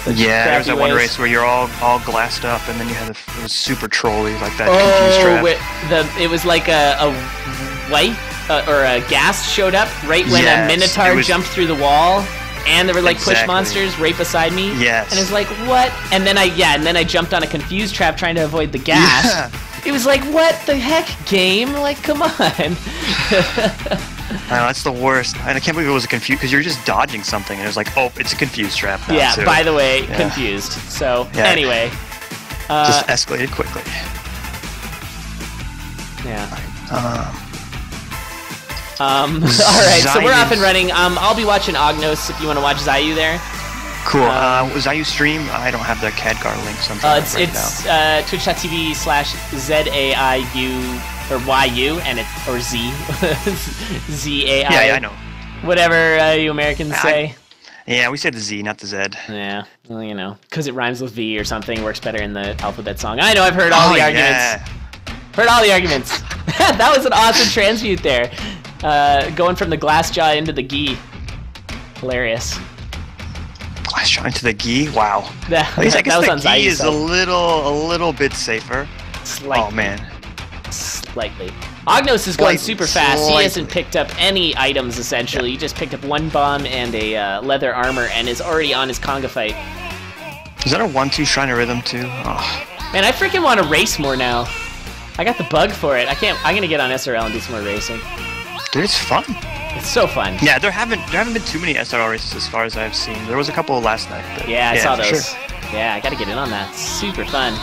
Yeah, there was that one race where you're all glassed up, and then you had it was super trolly, like that confused trap. It was like a white or a gas showed up right when a Minotaur jumped through the wall, and there were like push monsters right beside me. Yes. And it was like, what? And then I jumped on a confused trap trying to avoid the gas. Yeah. It was like, what the heck, game? Like, come on. I know, that's the worst. And I can't believe it was a confused, because you're just dodging something, and it was like, oh, it's a confused trap now, yeah, too. By the way, confused. So, anyway. Just escalated quickly. Yeah. Alright, so we're off and running. I'll be watching Ognos if you want to watch Zaiyu there. Cool. Zaiyu stream? I don't have the CADGAR link, so I'm it's twitch.tv/ZAIU or YU, and it's or Z ZAI. Yeah, I know. Whatever you Americans say. Yeah, we say the Z, not the Z. Yeah, well, you know, because it rhymes with V or something, works better in the alphabet song. I know, I've heard all the arguments. Yeah. Heard all the arguments. That was an awesome transmute there. Going from the glass jaw into the gi. Hilarious. Glass jaw into the gi? Wow. At least I guess that was the on gi Zaiyu is a little bit safer. Slightly. Oh, man. Slightly. Ognos is going super fast. He hasn't picked up any items, essentially. He just picked up one bomb and a leather armor and is already on his conga fight. Is that a 1-2 Shrine of Rhythm, too? Oh. Man, I freaking want to race more now. I got the bug for it. I'm gonna get on SRL and do some more racing. Dude, it's fun. It's so fun. Yeah, there haven't been too many SRL races as far as I've seen. There was a couple last night. But yeah, I saw those. Sure. Yeah, I gotta get in on that. Super fun.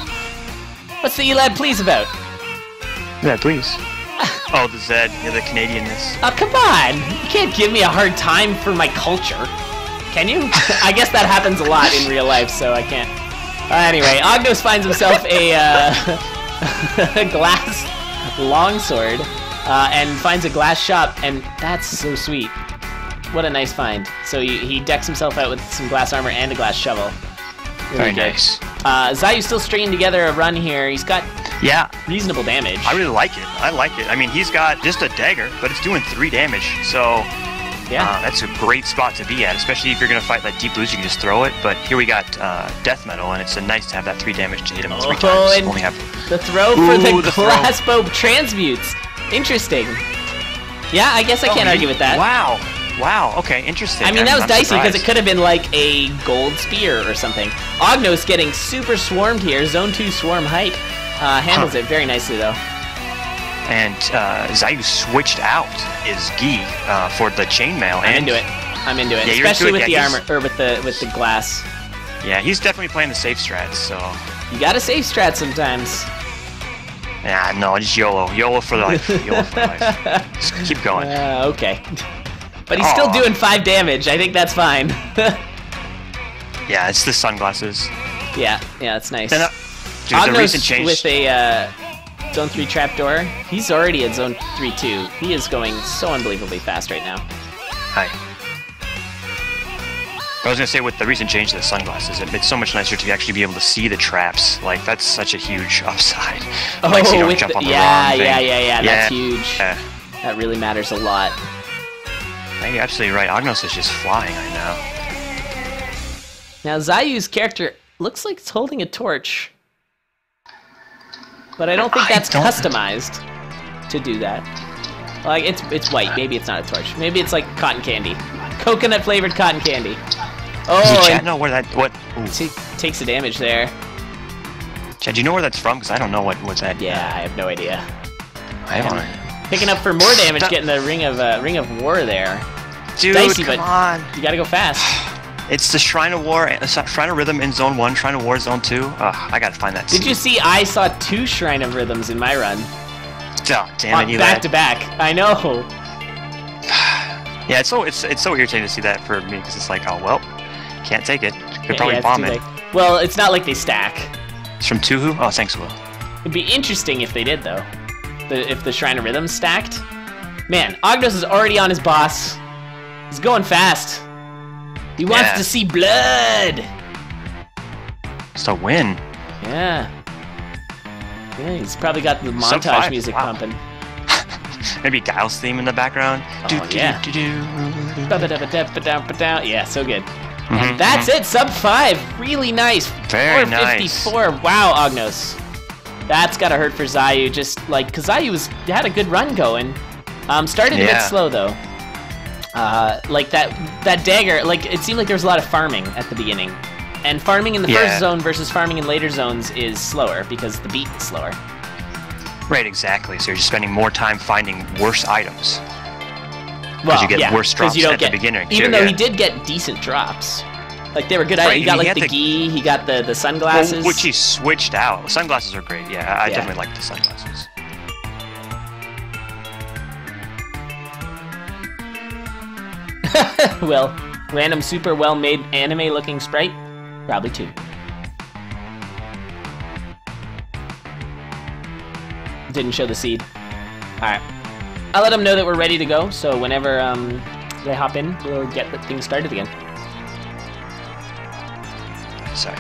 What's the ELAB please about? Yeah, please. Oh, the Z, yeah, the Canadianness. Oh, come on! You can't give me a hard time for my culture. Can you? I guess that happens a lot in real life, so I can't. Anyway, Ognos finds himself a glass longsword and finds a glass shop, and that's so sweet. What a nice find. So he decks himself out with some glass armor and a glass shovel. Really Very nice. Zaiyu's still stringing together a run here. He's got reasonable damage. I really like it. I like it. I mean, he's got just a dagger, but it's doing 3 damage, so that's a great spot to be at, especially if you're going to fight like deep blues, you can just throw it, but here we got death metal, and it's nice to have that 3 damage to hit him 3 times. And only have... the throw for the glass bow transmutes. Interesting. Yeah, I guess I can't argue with that. Wow, okay, interesting. I mean, that was dicey, because it could have been like a gold spear or something. Ognos getting super swarmed here. Zone 2 swarm hype. Handles it very nicely, though. And Zaiyu switched out his gi for the chainmail. I'm into it. Yeah, especially with the armor, or with the glass. Yeah, he's definitely playing the safe strats, so... You gotta safe strat sometimes. Yeah, no, just YOLO. YOLO for life. YOLO for life. Just keep going. Okay. But he's still doing 5 damage. I think that's fine. Yeah, it's the sunglasses. Yeah, that's nice. And, dude, Ognos the recent change... with a Zone 3 trapdoor. He's already at Zone 3 too. He is going so unbelievably fast right now. Hi. I was gonna say, with the recent change to the sunglasses, it's so much nicer to actually be able to see the traps. Like, that's such a huge upside. Oh, like, so you don't jump on the wrong thing. Yeah, that's huge. Yeah. That really matters a lot. Yeah, you're absolutely right. Ognos is just flying right now. Now, Zaiyu's character looks like it's holding a torch. But I don't think that's customized to do that. Like, it's white. Maybe it's not a torch. Maybe it's like cotton candy. Coconut flavored cotton candy. Oh, does the chat know where that... Takes the damage there. Chad, do you know where that's from? Because I don't know what's that... Yeah, I have no idea. I don't... Picking up for more damage, getting the Ring of War there. Dude, dicey, come on. You gotta go fast. It's the Shrine of War, Shrine of Rhythm in Zone 1, Shrine of War Zone 2. I gotta find that. Did you see I saw 2 Shrine of Rhythms in my run? Oh, damn it, back to back. I know. Yeah, it's so irritating to see that for me, because it's like, oh well, can't take it. Could probably bomb it. Well, it's not like they stack. It's from Tuhu? Oh, thanks, Will. It'd be interesting if they did, though. If the Shrine of Rhythm stacked. Man, Ognos is already on his boss. He's going fast. He wants to see blood. It's a win. Yeah. Yeah, he's probably got the montage music pumping. Maybe Guile's theme in the background. Oh, yeah. Yeah, so good. And that's it, sub 5. Really nice. Very 454. nice. Wow, Ognos. That's gotta hurt for Zaiyu. Just like, cause Zaiyu had a good run going. Started a bit slow though. Like that dagger. Like it seemed like there was a lot of farming at the beginning, and farming in the first zone versus farming in later zones is slower because the beat is slower. Right, exactly. So you're just spending more time finding worse items. Well, you get worse drops you don't at the beginning. Even though he did get decent drops. Like, they were good items. He got, like, the gi, he got the sunglasses. Which he switched out. Sunglasses are great, yeah. I definitely like the sunglasses. Well, random super well-made anime-looking sprite? Probably 2. Didn't show the seed. Alright. I'll let them know that we're ready to go, so whenever they hop in, we'll get the thing started again. Sorry.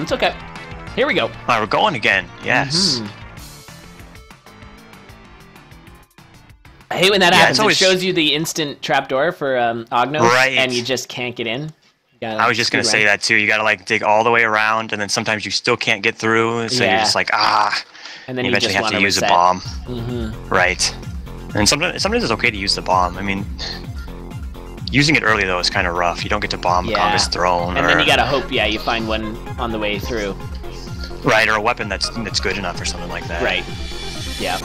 It's okay. Here we go. Alright, we're going again. Yes. I hate when that happens. It shows you the instant trapdoor for Ognos, and you just can't get in. I was just going to say that too. You got to like dig all the way around, and then sometimes you still can't get through, so you're just like, and then you eventually have to use a bomb. Right. And sometimes it's okay to use the bomb. I mean, using it early though is kind of rough. You don't get to bomb Conga's throne. And then you got to hope, you find one on the way through. Right, or a weapon that's good enough or something like that. Right. Yeah.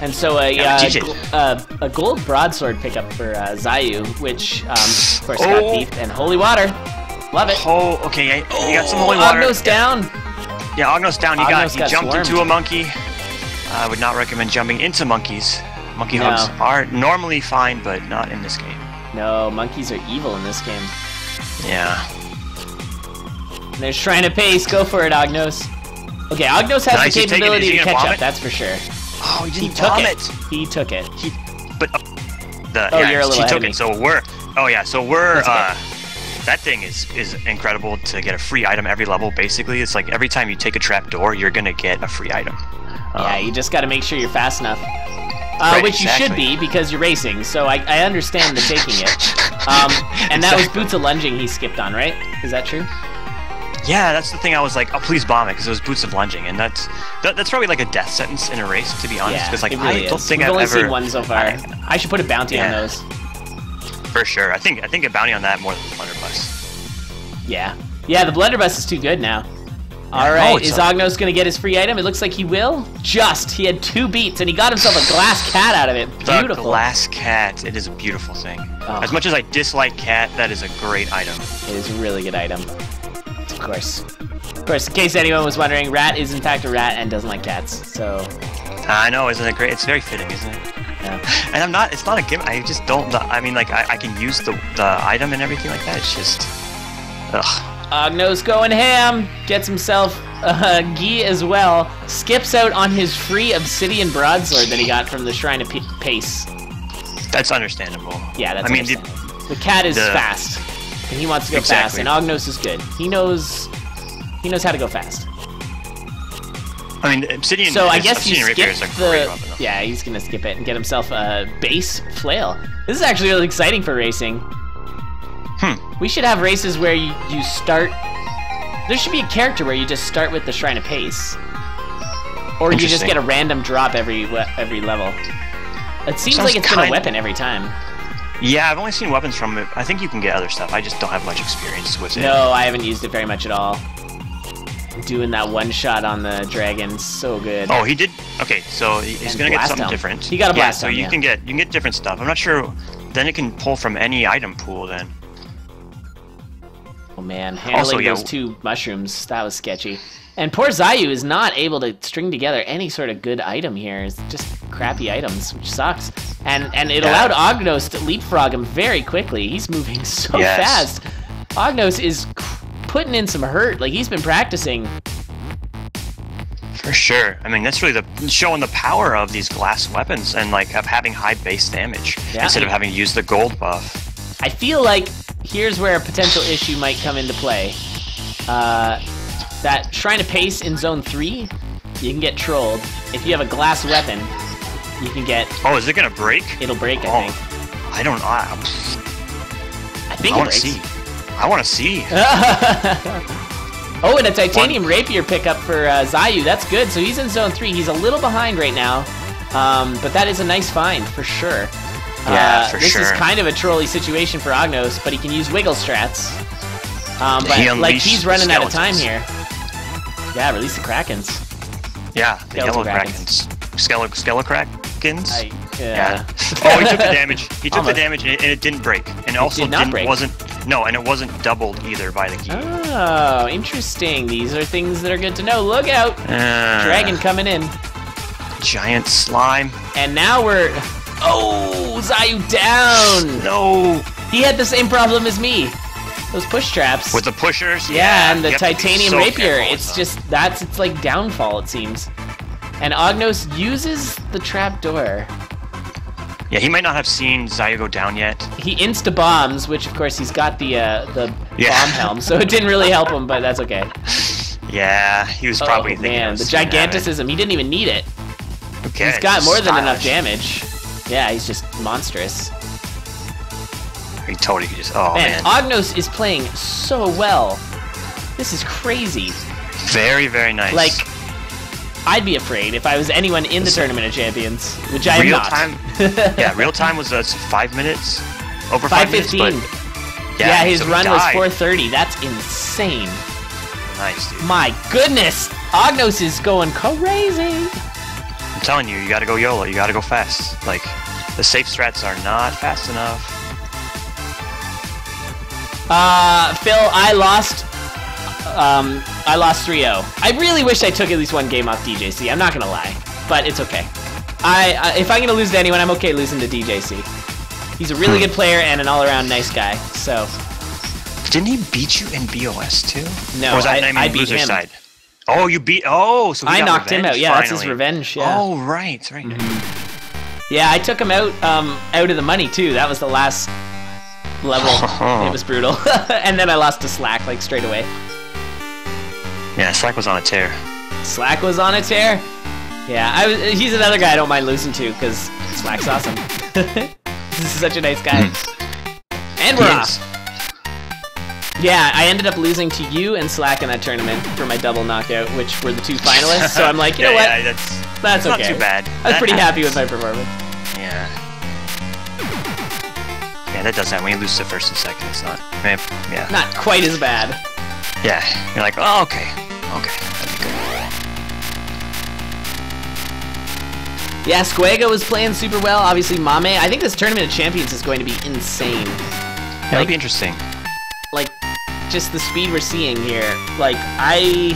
And so a gold broadsword pickup for Zaiyu, which of course got beefed, and holy water. Love it. Oh, okay, you got some holy water. Ognos down. Yeah, Ognos down. He jumped swarmed. into a monkey. I would not recommend jumping into monkeys. Monkey hugs are normally fine, but not in this game. No, monkeys are evil in this game. Yeah. And they're trying to pace. Go for it, Ognos. Okay, Ognos has the capability to catch up, that's for sure. Oh, he didn't bomb it. He took it. You're a little ahead of me. So we're. That thing is incredible to get a free item every level. Basically, it's like every time you take a trap door, you're gonna get a free item. Yeah, you just got to make sure you're fast enough. Which you should be because you're racing. So I understand the taking it. And that was boots of lunging he skipped on, right? Is that true? Yeah, that's the thing. I was like, oh, please bomb it, because it was boots of lunging, and that's probably like a death sentence in a race, to be honest. Because like really I don't think We've I've only ever seen one so far. I should put a bounty on those. For sure. I think a bounty on that more than the blunderbuss. Yeah. Yeah, the blunderbuss is too good now. All right, is Ognos gonna get his free item? It looks like he will. He had 2 beats, and he got himself a glass cat out of it. Beautiful. The glass cat. It is a beautiful thing. Oh. As much as I dislike cat, that is a great item. It is a really good item. Of course. Of course, in case anyone was wondering, Rat is in fact a rat and doesn't like cats, so... I know, isn't it great? It's very fitting, isn't it? Yeah. And it's not a gimmick, I just don't, I mean, like, I can use the item and everything like that, it's just... Ugh. Ognos going ham, gets himself a gi as well, skips out on his free obsidian broadsword that he got from the Shrine of Pace. That's understandable. Yeah, that's understandable. The cat is fast, and he wants to go fast, and Ognos is good. He knows how to go fast. I mean, Obsidian. So I guess you skip the. Yeah, he's gonna skip it and get himself a base flail. This is actually really exciting for racing. We should have races where you start. There should be a character where you just start with the Shrine of Pace, or you just get a random drop every level. It seems like it's been a weapon every time. Yeah, I've only seen weapons from it. I think you can get other stuff. I just don't have much experience with it. No, I haven't used it very much at all. Doing that one shot on the dragon, so good. Oh, he did. Okay, so he's gonna get something different. He got a blast. So you can get different stuff. I'm not sure. Then it can pull from any item pool. Then. Oh man, handling those 2 mushrooms, that was sketchy. And poor Zaiyu is not able to string together any sort of good item here. It's just crappy items, which sucks. And it allowed Ognos to leapfrog him very quickly. He's moving so fast. Ognos is putting in some hurt. Like, he's been practicing. For sure. I mean, that's really showing the power of these glass weapons and like of having high base damage instead of having to use the gold buff. I feel like here's where a potential issue might come into play. That Shrine of Pace in Zone 3, you can get trolled. If you have a glass weapon, you can get... Oh, is it going to break? It'll break, I think. I don't know. I think I it want to breaks. see. I want to see. Oh, and a titanium rapier pickup for Zaiyu. That's good. So he's in zone 3. He's a little behind right now, but that is a nice find for sure. Yeah, for this sure. This is kind of a trolly situation for Ognos, but he can use wiggle strats. But like he's running out of time here. Yeah, release the Krakens. Yeah, the Skeletal yellow Krakens. Skelecrakens? Yeah. Oh, he took the damage. He took the damage, and it didn't break. And also break. it wasn't doubled either by the key. Oh, interesting. These are things that are good to know. Look out! Dragon coming in. Giant slime. And now we're... Oh, Zaiyu down! No! He had the same problem as me. Those push traps. With the pushers? Yeah, and the titanium so rapier. It's just, it's like downfall, it seems. And Ognos uses the trap door. Yeah, he might not have seen Zaiyu go down yet. He insta-bombs, which of course he's got the bomb helm, so it didn't really help him, but that's okay. Yeah, he was probably thinking man, the giganticism, he didn't even need it. Okay, He's got more than enough damage. Yeah, he's just monstrous. He totally could just, oh man. Ognos is playing so well. This is crazy. Very, very nice. Like, I'd be afraid if I was anyone in the Tournament of Champions, which I am not. Yeah, real time was 5 minutes, over 5 minutes. 5:15. Yeah, his run was 4:30. That's insane. Nice, dude. My goodness, Ognos is going crazy. I'm telling you, you gotta go YOLO. You gotta go fast. Like, the safe strats are not fast enough. Phil, I lost 3-0. I really wish I took at least one game off DJC. I'm not gonna lie, but it's okay. If I'm gonna lose to anyone, I'm okay losing to DJC. He's a really good player and an all-around nice guy. So. Didn't he beat you in BOS too? No, or was that I beat him. Side? Oh, you beat. Oh, so he I got knocked him out. Yeah, finally. That's his revenge. Yeah. Oh, right. Yeah, I took him out out of the money too. That was the last level. It was brutal. And then I lost to Slack like straight away. Yeah, Slack was on a tear. Slack was on a tear. Yeah, he's another guy I don't mind losing to because Slack's awesome. This is such a nice guy. And we're off. Yeah, I ended up losing to you and Slack in that tournament for my double knockout, which were the 2 finalists. So I'm like, you know what? Yeah, that's okay. Not too bad. I was pretty happy with my performance. Yeah. Yeah, that does that. When you lose to first and second, it's not. Yeah. Not quite as bad. Yeah. You're like, oh, okay. Okay. That'd be good. Yeah, Squego was playing super well. Obviously, Mame. I think this Tournament of Champions is going to be insane. That'll be interesting. Like, just the speed we're seeing here. Like, I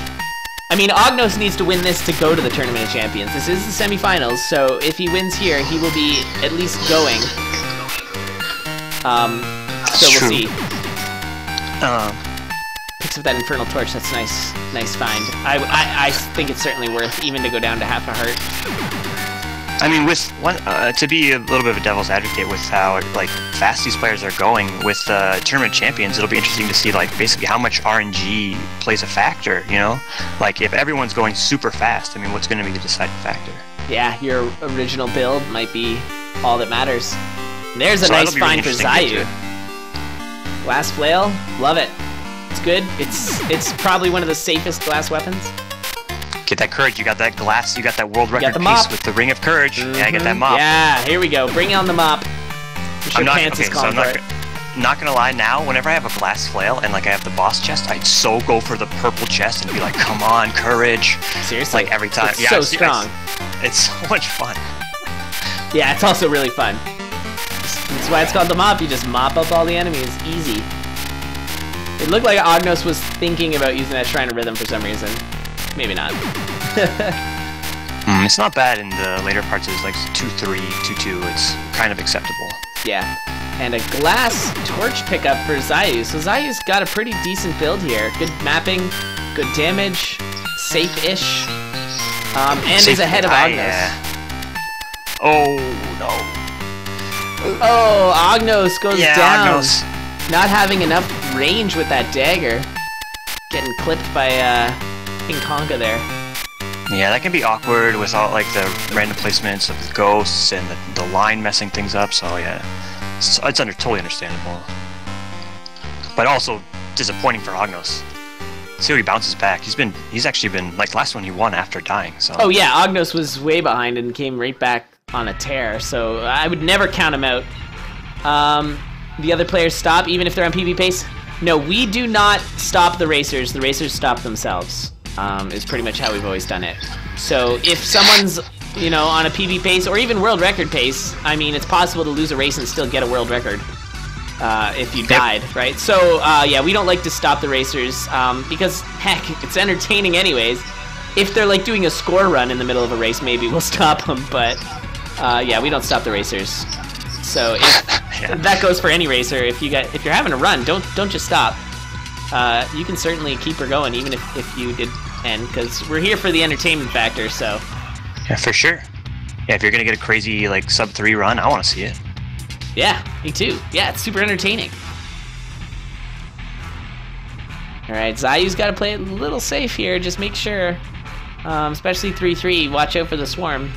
mean, Ognos needs to win this to go to the Tournament of Champions. This is the semifinals, so if he wins here, he will be at least going. So we'll see. Picks up that Infernal Torch. That's nice. Nice find. I think it's certainly worth even to go down to half a heart. I mean, with to be a little bit of a devil's advocate with how like fast these players are going with tournament champions, it'll be interesting to see like basically how much RNG plays a factor. You know, like if everyone's going super fast, I mean, what's going to be the deciding factor? Yeah, your original build might be all that matters. There's a nice find for Zaiyu. Glass flail, love it. It's good. It's probably one of the safest glass weapons. Get that courage. You got that glass. You got that world record piece with the Ring of Courage. Yeah, get that mop. Yeah, here we go. Bring on the mop. I'm not gonna lie. Now, whenever I have a glass flail and like I have the boss chest, I'd so go for the purple chest and be like, "Come on, courage!" Seriously, like every time. It's so strong. It's so much fun. Yeah, it's also really fun. That's why it's called the mop. You just mop up all the enemies. Easy. It looked like Ognos was thinking about using that Shrine of Rhythm for some reason. Maybe not. It's not bad in the later parts. It's like 2-3, 2-2. It's kind of acceptable. Yeah. And a glass torch pickup for Zaiyu. So Zaiyu's got a pretty decent build here. Good mapping, good damage, safe-ish. And is ahead of Ognos. Yeah. Oh, no. Oh, Ognos goes down. Ognos. Not having enough range with that dagger. Getting clipped by King Conga there. Yeah, that can be awkward with all like the random placements of the ghosts and the line messing things up. So yeah, it's totally understandable. but also disappointing for Ognos. See how he bounces back. He's actually been like last one he won after dying. So. Oh yeah, Ognos was way behind and came right back on a tear. So I would never count him out. The other players stop even if they're on PB pace. No, we do not stop the racers. The racers stop themselves. Is pretty much how we've always done it. So if someone's on a PB pace or even world record pace, I mean it's possible to lose a race and still get a world record. If you died, right? So, yeah, we don't like to stop the racers because, heck, it's entertaining anyways. If they're, like, doing a score run in the middle of a race, maybe we'll stop them, but, yeah, we don't stop the racers. So, if that goes for any racer. If you're having a run, don't just stop. You can certainly keep her going, even if you did end, because we're here for the entertainment factor, so. Yeah, for sure. Yeah, if you're going to get a crazy, like, sub-3 run, I want to see it. Yeah, me too. Yeah, it's super entertaining. Alright, Zaiyu's got to play it a little safe here. Just make sure, especially 3-3, watch out for the swarm.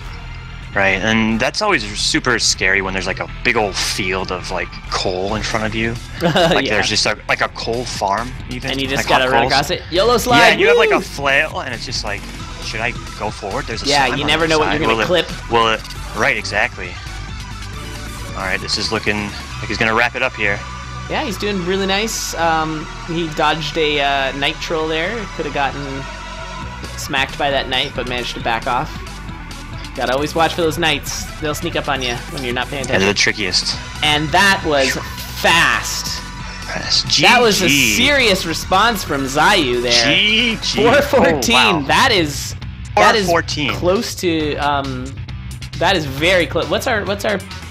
Right, and that's always super scary when there's like a big old field of like coal in front of you. Like there's just like a coal farm even. And you just like gotta run across it. YOLO slide! Yeah, and you have like a flail and it's just like, should I go forward? There's a slime you on never the know what side. you're gonna clip. Right, exactly. Alright, this is looking like he's gonna wrap it up here. Yeah, he's doing really nice. He dodged a knight troll there. Could have gotten smacked by that knight, but managed to back off. Gotta always watch for those knights. They'll sneak up on you when you're not paying attention. They're the trickiest. And that was fast. That was a serious response from Zaiyu there. 414. Oh, wow. That is 414. Close to that is very close. What's our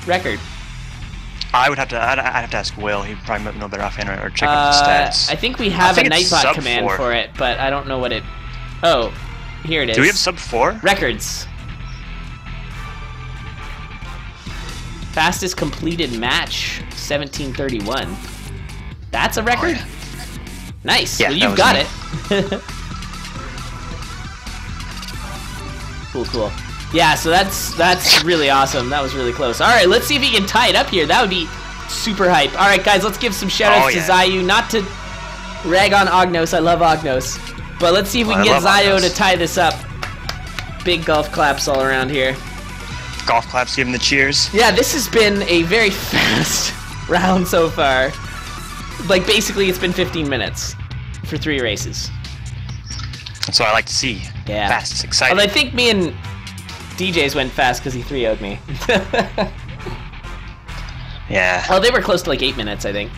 record? I'd have to ask Will. He probably might know better offhand or check out the stats. I think we have a Nightbot command for it, but I don't know what it. Oh, here it is. Do we have sub 4? Records. Fastest completed match, 1731. That's a record? Oh, yeah. Nice. Yeah, well, you've got it. Cool. Yeah, so that's really awesome. That was really close. All right, let's see if he can tie it up here. That would be super hype. All right, guys, let's give some shout-outs to Zaiyu. Not to rag on Ognos. I love Ognos. But let's see if we can get Zaiyu to tie this up. Big golf claps all around here. Golf claps, give him the cheers. Yeah, this has been a very fast round so far. Like, basically, it's been 15 minutes for 3 races. That's what I like to see. Yeah. Fast, it's exciting. Although I think me and DJ's went fast because he 3-0'd me. Yeah. Oh, they were close to like 8 minutes, I think.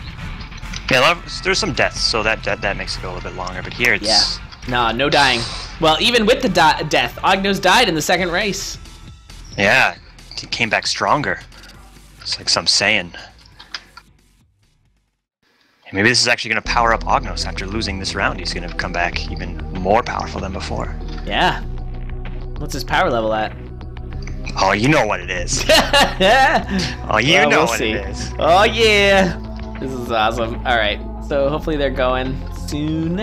Yeah, there's some deaths, so that makes it go a little bit longer. But here it's... Yeah. No dying. Well, even with the death, Ognos died in the second race. Yeah, he came back stronger. It's like some saying. Maybe this is actually going to power up Ognos after losing this round. He's going to come back even more powerful than before. Yeah. What's his power level at? Oh, you know what it is. Oh, you know what it is. Oh, yeah. This is awesome. All right. So hopefully they're going soon.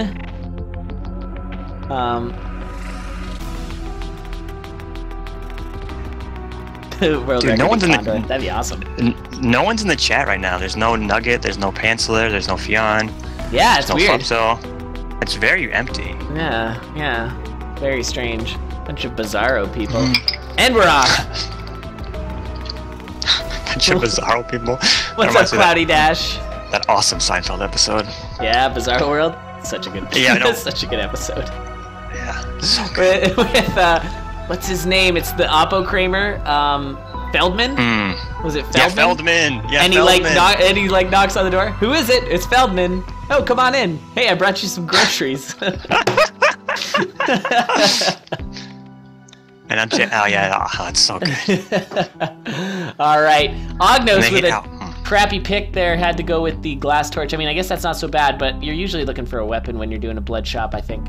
World Dude, no one's in the... That'd be awesome. No one's in the chat right now. There's no Nugget, there's no Pantler, there's no Fionn. Yeah, it's weird. So it's very empty. Yeah. Very strange. Bunch of bizarro people. And we're off. Bunch of bizarro people. What's up, Cloudy Dash? That awesome Seinfeld episode. Yeah, Bizarro World. Such a good. Yeah, I know. Such a good episode. Yeah, so good. With what's his name? It's the Oppo Kramer. Feldman. Was it Feldman? Yeah, Feldman. Yeah, and he knocks on the door. Who is it? It's Feldman. Oh, come on in. Hey, I brought you some groceries. And I'm that's so good. All right, Ognos with a crappy pick there had to go with the glass torch. I mean, I guess that's not so bad, but you're usually looking for a weapon when you're doing a blood shop, I think.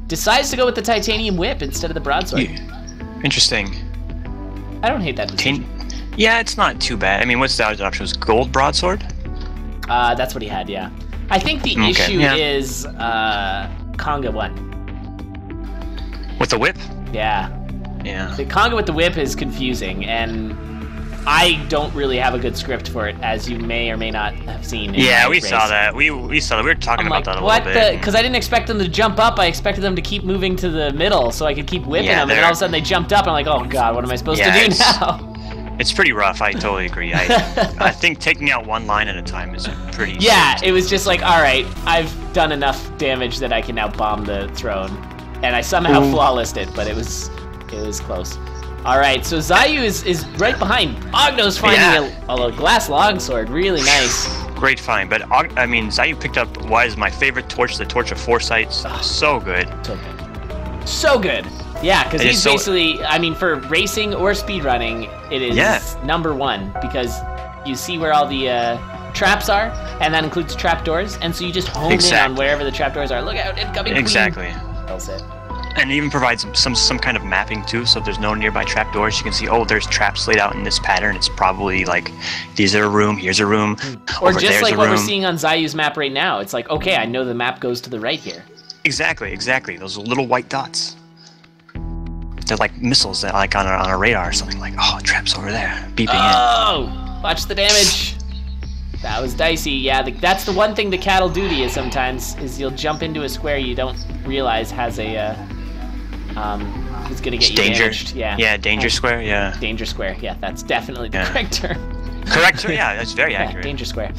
Decides to go with the titanium whip instead of the broadsword. Yeah. Interesting. I don't hate that decision. Yeah, it's not too bad. I mean, what's the other option? Was gold broadsword? That's what he had, yeah. I think the issue is Conga 1. With the whip? Yeah. Yeah. The Conga with the whip is confusing, and I don't really have a good script for it, as you may or may not have seen. Yeah, we saw that. We saw that. We were talking about that a little bit. Because I didn't expect them to jump up. I expected them to keep moving to the middle so I could keep whipping them. And then all of a sudden they jumped up. And I'm like, oh god, what am I supposed to do now? It's pretty rough. I totally agree. I think taking out one line at a time is pretty. Yeah, it was just like, all right, I've done enough damage that I can now bomb the throne, and I somehow flawlessed it, but it was close. All right, so Zaiyu is right behind. Ognos finding a glass longsword, really nice. Great find, but I mean, Zaiyu picked up what is my favorite torch, the Torch of Foresight. So good. So good. So good. Yeah, because he's basically, I mean, for racing or speedrunning, it is #1, because you see where all the traps are, and that includes trapdoors, and so you just hone in on wherever the trapdoors are. Look out, incoming queen. Exactly. That's it. And it even provides some kind of mapping too, so if there's no nearby trapdoors, you can see, oh, there's traps laid out in this pattern. It's probably like, these are a room, here's a room, or just like what we're seeing on Zaiyu's map right now. It's like, okay, I know the map goes to the right here. Exactly. Those little white dots. They're like missiles that like on a radar or something, like, oh, traps over there, beeping in. Oh, watch the damage. That was dicey. Yeah, that's the one thing the cat'll do to you sometimes, is you'll jump into a square you don't realize has a, is gonna get you damaged. Yeah, danger square, yeah. Danger square, yeah, that's definitely the correct term. Correct term, yeah, that's very accurate. Danger square.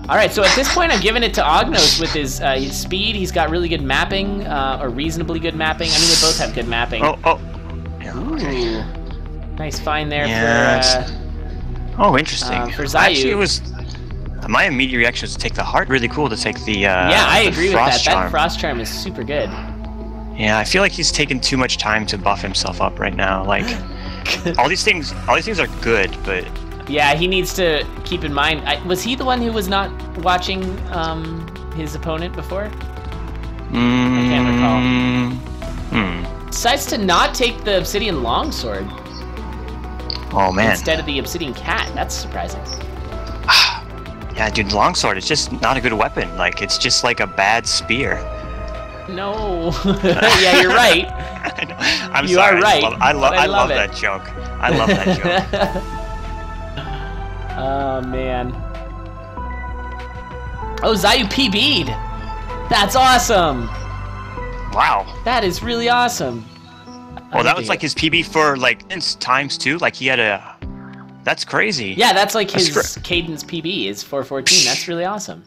All right, so at this point, I'm giving it to Ognos with his speed. He's got really good mapping, or reasonably good mapping. I mean, they both have good mapping. Yeah, okay. Nice find there for... interesting. For Zaiyu. Actually, it was... My immediate reaction was to take the heart. Really cool to take the yeah, I agree with that. Charm. That frost charm is super good. Yeah, I feel like he's taking too much time to buff himself up right now. Like, all these things are good, but... Yeah, he needs to keep in mind. Was he the one who was not watching his opponent before? I can't recall. Decides to not take the obsidian longsword. Oh man! Instead of the obsidian cat. That's surprising. Yeah, dude, longsword is just not a good weapon. Like, it's just like a bad spear. No. Yeah, you're right. I know. I'm you sorry. are right. I love that joke. I love that joke. Oh, man. Oh, Zaiyu PB'd. That's awesome. Wow. That is really awesome. Well, that was like his PB for like times 2. Like he had a... That's crazy. Yeah, that's like his cadence PB is 414. That's really awesome.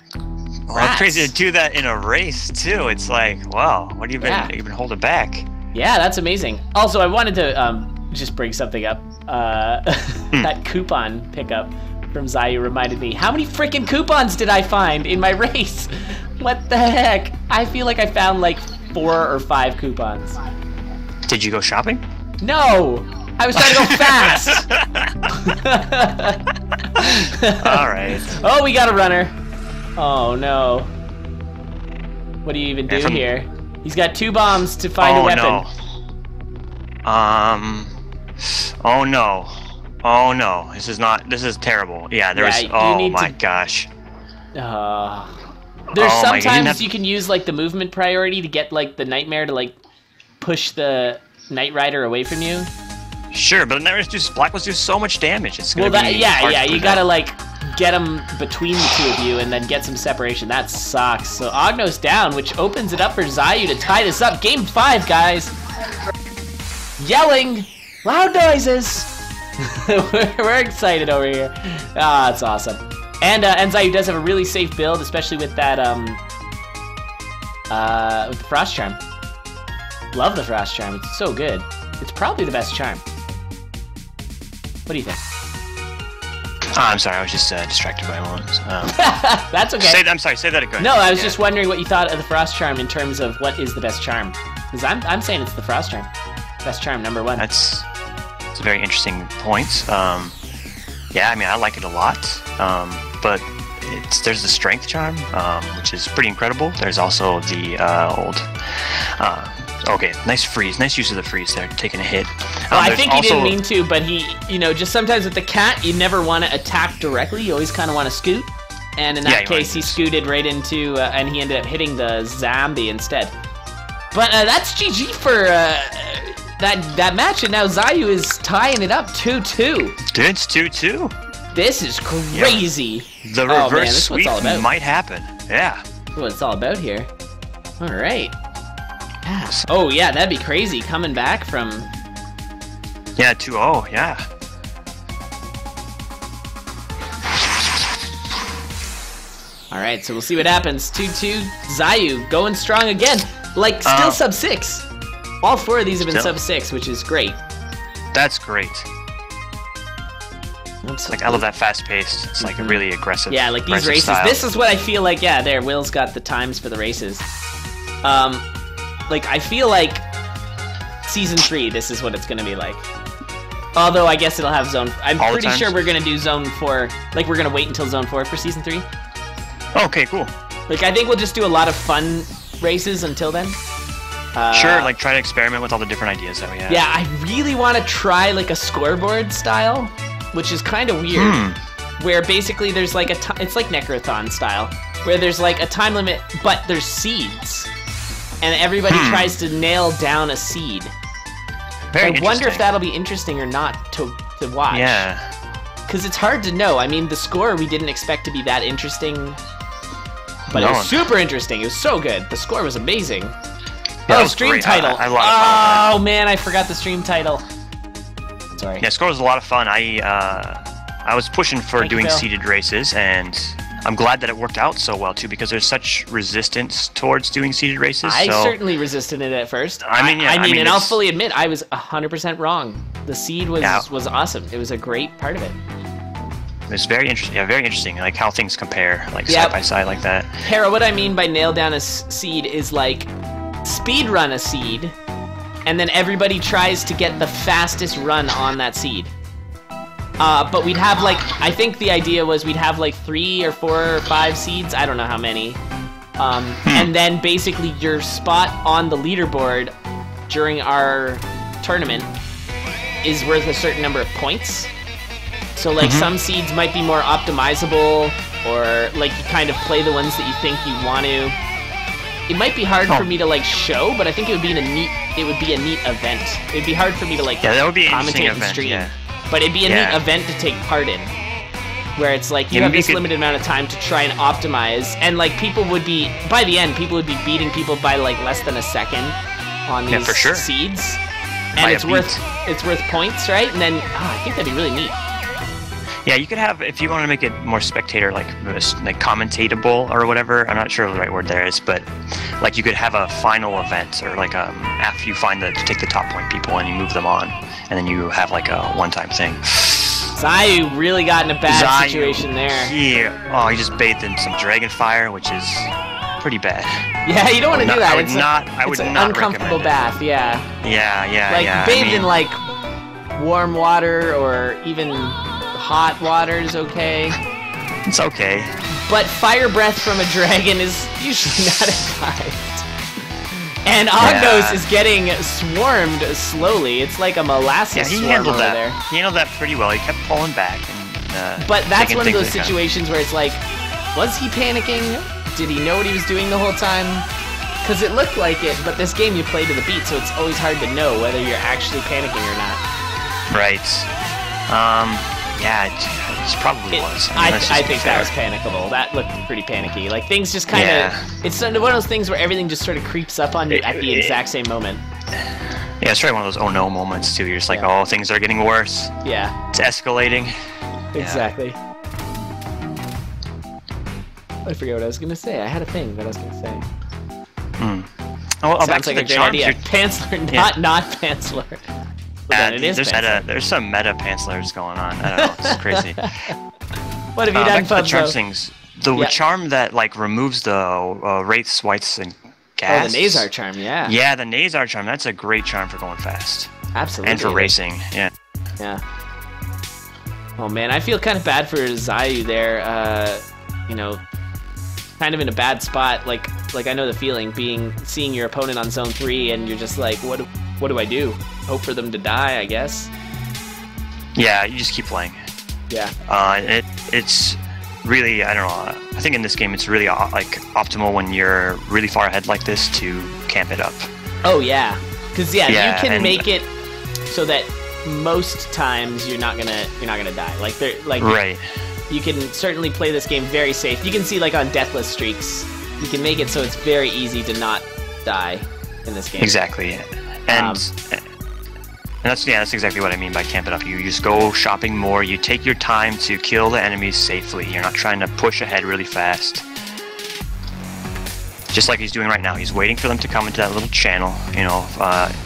Well, that's crazy to do that in a race too. It's like, wow, what have you been you've been holding back? Yeah, that's amazing. Also, I wanted to just bring something up. That coupon pickup from Zaiyu reminded me, how many freaking coupons did I find in my race? What the heck? I feel like I found like 4 or 5 coupons. Did you go shopping? No! I was trying to go fast! Alright. Oh, we got a runner. Oh no. What do you even do here? He's got 2 bombs to find a weapon. No. Oh no. Oh no. This is terrible. Yeah, there's oh my gosh. There's sometimes you can use like the movement priority to get like the nightmare to like push the Knight Rider away from you. Sure, but Black was do so much damage. It's gonna be yeah, you gotta like get him between the 2 of you and then get some separation. That sucks. So Ognos down, which opens it up for Zaiyu to tie this up. Game 5, guys. Yelling, loud noises. We're excited over here. Ah, it's awesome. And Zaiyu does have a really safe build, especially with that with the Frost Charm. Love the Frost Charm. It's so good. It's probably the best charm. What do you think? Oh, I'm sorry, I was just distracted by moments. That's okay. I'm sorry, say that again. No, I was just wondering what you thought of the Frost Charm in terms of what is the best charm. Because I'm saying it's the Frost Charm. Best charm, #1. That's a very interesting point. Yeah, I mean, I like it a lot. But there's the Strength Charm, which is pretty incredible. There's also the old... okay, nice freeze. Nice use of the freeze there, taking a hit. Well, I think he didn't mean to, but he, just sometimes with the cat, you never want to attack directly. You always kind of want to scoot. And in that case, he scooted right into, and he ended up hitting the zombie instead. But that's GG for that match, and now Zaiyu is tying it up 2-2. Dude, it's 2-2. This is crazy. Yeah. The reverse sweep might happen. Yeah. That's what it's all about here. All right. Yeah. Oh, yeah, that'd be crazy coming back from... Yeah, 2-0, yeah. All right, so we'll see what happens. 2-2, Zaiyu going strong again. Like, still sub-6. All 4 of these have been sub-6, which is great. That's great. Like, I love that fast-paced. It's like a really aggressive. Yeah, like these races. Style. This is what I feel like. Yeah, there. Will's got the times for the races. Like I feel like season 3. This is what it's gonna be like. Although I guess it'll have zone. I'm pretty sure we're gonna do zone 4. Like we're gonna wait until zone 4 for season 3. Okay, cool. Like I think we'll just do a lot of fun races until then. Sure, like try to experiment with all the different ideas that we have. Yeah, I really want to try like a scoreboard style, which is kind of weird. Where basically there's like it's like Necrothon style, where there's like a time limit, but there's seeds, and everybody tries to nail down a seed. I wonder if that'll be interesting or not to watch. Yeah. Because it's hard to know. I mean, the score we didn't expect to be that interesting, but it was super interesting. It was so good. The score was amazing. Yeah, stream title. I love oh man, I forgot the stream title. Sorry. Yeah, score was a lot of fun. I was pushing for doing seeded races, and I'm glad that it worked out so well too, because there's such resistance towards doing seeded races. I certainly resisted it at first. I mean, and I'll fully admit I was 100% wrong. The seed was awesome. It was a great part of it. It was very interesting. Yeah, very interesting. Like how things compare, like side by side, like that. Hera, what I mean by nail down a seed is like speed run a seed, and then everybody tries to get the fastest run on that seed. But we'd have like, I think the idea was we'd have like 3 or 4 or 5 seeds, I don't know how many. And then basically your spot on the leaderboard during our tournament is worth a certain number of points. So like some seeds might be more optimizable, or like you kind of play the ones that you think you want to. It might be hard for me to like show, but I think it would be a neat event. It'd be hard for me to like that would be commentate and stream. But it'd be a neat event to take part in, where it's like you have this limited amount of time to try and optimize, and like people would be, by the end, people would be beating people by like less than a second on these seeds, and it's worth points, right? And then I think that'd be really neat. Yeah, you could have, if you want to make it more spectator, like commentatable or whatever. I'm not sure what the right word there is, but like you could have a final event, or like after you take the top point people and you move them on, and then you have like a one-time thing. Zaiyu really got in a bad situation there. Yeah. Oh, he just bathed in some dragon fire, which is pretty bad. Yeah, you don't want to do that. I would not an uncomfortable bath. Yeah. Yeah. Like bathe in like warm water, or even hot water is okay. It's okay. But fire breath from a dragon is usually not advised. And Ognos is getting swarmed slowly. It's like a molasses swarm over there. He handled that pretty well. He kept pulling back. But that's one of those situations where it's like, was he panicking? Did he know what he was doing the whole time? Because it looked like it, but this game you play to the beat, so it's always hard to know whether you're actually panicking or not. Right. Yeah, it probably was. I think that was panicable. That looked pretty panicky. Like, things just kind of... It's one of those things where everything just sort of creeps up on you at the exact same moment. Yeah, it's probably one of those oh no moments, too. You're just like, oh, things are getting worse. Yeah. It's escalating. Exactly. I forget what I was going to say. I had a thing that I was going to say. Oh, sounds like a great idea. Pantslr, not Pantslr. There's some meta pantslers going on. I don't know. It's crazy. What have you done, the charm things. The charm that like removes the wraiths, whites, and gas. Oh, the Nazar charm, yeah. Yeah, the Nazar charm. That's a great charm for going fast. Absolutely. And for racing, yeah. Yeah. Oh man, I feel kind of bad for Zaiyu there. You know, kind of in a bad spot. Like I know the feeling, seeing your opponent on zone 3, and you're just like, what do I do? Hope for them to die, I guess. Yeah, you just keep playing. Yeah. It's really, I don't know. I think in this game it's really like optimal when you're really far ahead like this to camp it up. Oh yeah. Because you can make it so that most times you're not gonna die. Right. You can certainly play this game very safe. You can see like on deathless streaks, you can make it so it's very easy to not die in this game. Exactly. And that's exactly what I mean by camp it up. You just go shopping more. You take your time to kill the enemies safely. You're not trying to push ahead really fast. Just like he's doing right now. He's waiting for them to come into that little channel,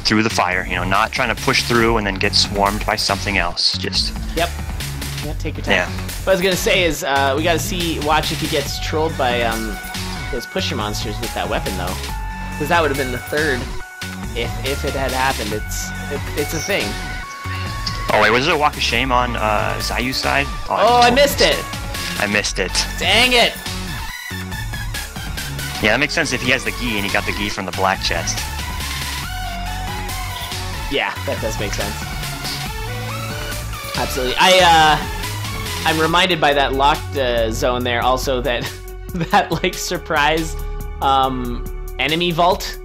through the fire. Not trying to push through and then get swarmed by something else. Just. Yep. Yeah, take your time. Yeah. What I was gonna say is, we gotta watch if he gets trolled by those pusher monsters with that weapon though, because that would have been the third. If it had happened, it's a thing. Oh wait, was there a walk of shame on Zaiyu's side? Oh, I missed it. I missed it. Dang it. Yeah, that makes sense if he has the gi and he got the gi from the black chest. Yeah, that does make sense. Absolutely. I'm reminded by that locked zone there also that like surprise enemy vault.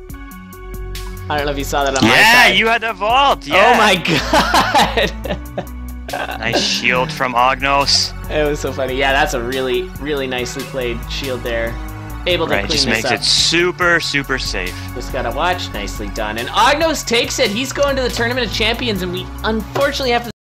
I don't know if you saw that on my side. Yeah, you had a vault. Yeah. Oh my god. Nice shield from Ognos. It was so funny. Yeah, that's a really, really nicely played shield there. Able to clean just this makes it super, super safe. Just gotta watch. Nicely done. And Ognos takes it. He's going to the Tournament of Champions, and we unfortunately have to